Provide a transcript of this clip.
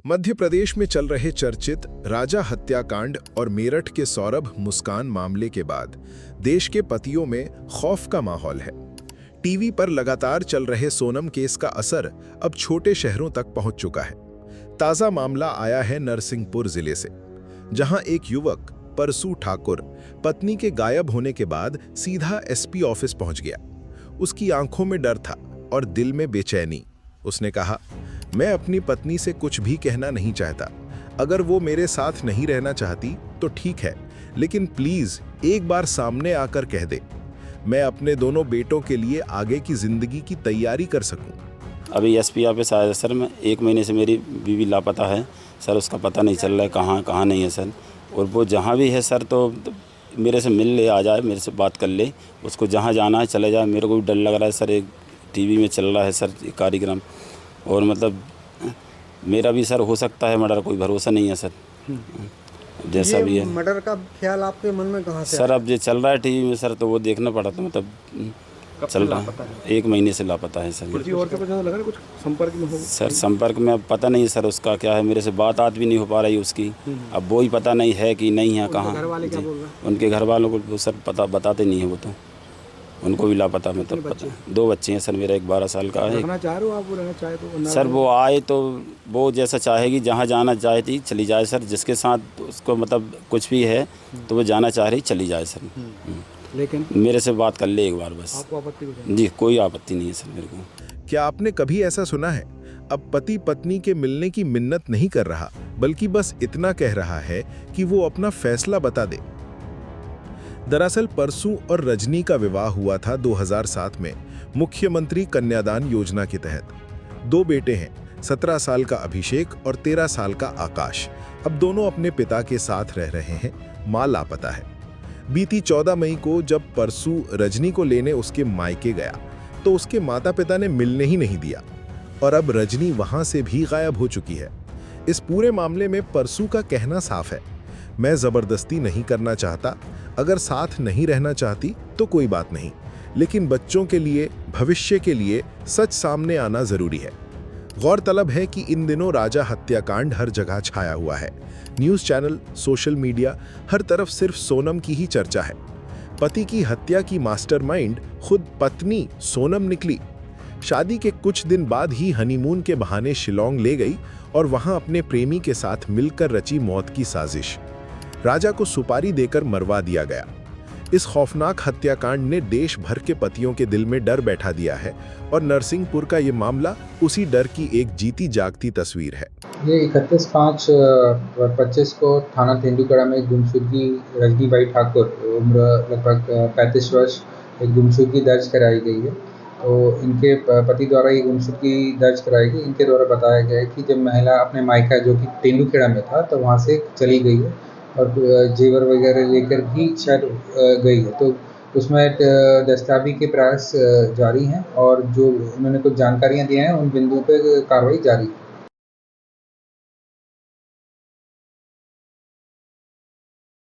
मध्य प्रदेश में चल रहे चर्चित राजा हत्याकांड और मेरठ के सौरभ मुस्कान मामले के बाद देश के पतियों में खौफ का माहौल है। टीवी पर लगातार चल रहे सोनम केस का असर अब छोटे शहरों तक पहुंच चुका है। ताजा मामला आया है नरसिंहपुर जिले से, जहां एक युवक परसू ठाकुर पत्नी के गायब होने के बाद सीधा एसपी ऑफिस पहुंच गया। उसकी आंखों में डर था और दिल में बेचैनी। उसने कहा, मैं अपनी पत्नी से कुछ भी कहना नहीं चाहता। अगर वो मेरे साथ नहीं रहना चाहती तो ठीक है, लेकिन प्लीज एक बार सामने आकर कह दे, मैं अपने दोनों बेटों के लिए आगे की जिंदगी की तैयारी कर सकूं। अभी एसपी ऑफिस आया सर। मैं 1 महीने से मेरी बीवी लापता है सर। उसका पता नहीं चल रहा है कहाँ नहीं है सर। और वो जहाँ भी है सर तो मेरे से मिल ले, आ जाए, मेरे से बात कर ले। उसको जहाँ जाना है चले जाए। मेरे को भी डर लग रहा है सर। एक टीवी में चल रहा है सर कार्यक्रम, और मतलब मेरा भी सर हो सकता है मर्डर। कोई भरोसा नहीं है सर। जैसा भी है मर्डर का ख्याल आपके मन में कहाँ से सर? अब जो चल रहा है टीवी में सर तो वो देखना पड़ा। तो मतलब चल रहा है 1 महीने से लापता है सर। किसी और से कुछ लगा कुछ संपर्क में हो सर? संपर्क में अब पता नहीं सर उसका क्या है। मेरे से बात भी नहीं हो पा रही उसकी। अब वो ही पता नहीं है कि नहीं है कहाँ। घर वाले क्या बोल रहे हैं? उनके घर वालों को सर पता बताते नहीं है। वो तो उनको भी लापता में तब पता। 2 बच्चे हैं सर मेरा। एक 12 साल का है। रहना चाह रहे हो आप? वो रहना चाहे तो सर वो आए तो वो जैसा चाहेगी, जहाँ जाना चाहती चली जाए सर। जिसके साथ उसको मतलब कुछ भी है तो वो जाना चाह रही चली जाए सर। लेकिन मेरे से बात कर ले एक बार बस। आपको आपत्ति कुछ नहीं? जी कोई आपत्ति नहीं है सर मेरे को। क्या आपने कभी ऐसा सुना है? अब पति पत्नी के मिलने की मिन्नत नहीं कर रहा, बल्कि बस इतना कह रहा है कि वो अपना फैसला बता दे। दरअसल परसू और रजनी का विवाह हुआ था 2007 में मुख्यमंत्री कन्यादान योजना के तहत। 2 बेटे हैं, 17 साल का अभिषेक और 13 साल का आकाश। अब दोनों अपने पिता के साथ रह रहे हैं। मां लापता है। बीती 14 मई को जब परसू रजनी को लेने उसके मायके गया तो उसके माता पिता ने मिलने ही नहीं दिया, और अब रजनी वहां से भी गायब हो चुकी है। इस पूरे मामले में परसू का कहना साफ है, मैं जबरदस्ती नहीं करना चाहता। अगर साथ नहीं रहना चाहती तो कोई बात नहीं, लेकिन बच्चों के लिए, भविष्य के लिए सच सामने आना जरूरी है। गौरतलब है कि इन दिनों राजा हत्याकांड हर जगह छाया हुआ है। न्यूज़ चैनल, सोशल मीडिया, हर तरफ सिर्फ सोनम की ही चर्चा है। पति की हत्या की मास्टरमाइंड खुद पत्नी सोनम निकली। शादी के कुछ दिन बाद ही हनीमून के बहाने शिलोंग ले गई और वहां अपने प्रेमी के साथ मिलकर रची मौत की साजिश। राजा को सुपारी देकर मरवा दिया गया। इस खौफनाक हत्याकांड ने देश भर के पतियों के दिल में डर बैठा दिया है, और नरसिंहपुर का ये मामला उसी डर की एक जीती जागती तस्वीर है। ये 31/5/25 को थाना तेंदुपत्ता में गुमशुदगी रजनीबाई ठाकुर, उम्र लगभग 35 वर्ष, एक गुमशुदगी दर्ज कराई गई है। तो इनके पति द्वारा ये गुमशुदगी दर्ज कराई गई। इनके द्वारा बताया गया है कि जब महिला अपने मायका जो कि तेंदुखेड़ा में था तो वहाँ से चली गई है, और जेवर वगैरह लेकर भी शायद गई है। तो उसमें दस्तावेज़ी के प्रयास जारी हैं, और जो उन्होंने कुछ जानकारियाँ दी हैं उन बिंदुओं पर कार्रवाई जारी है।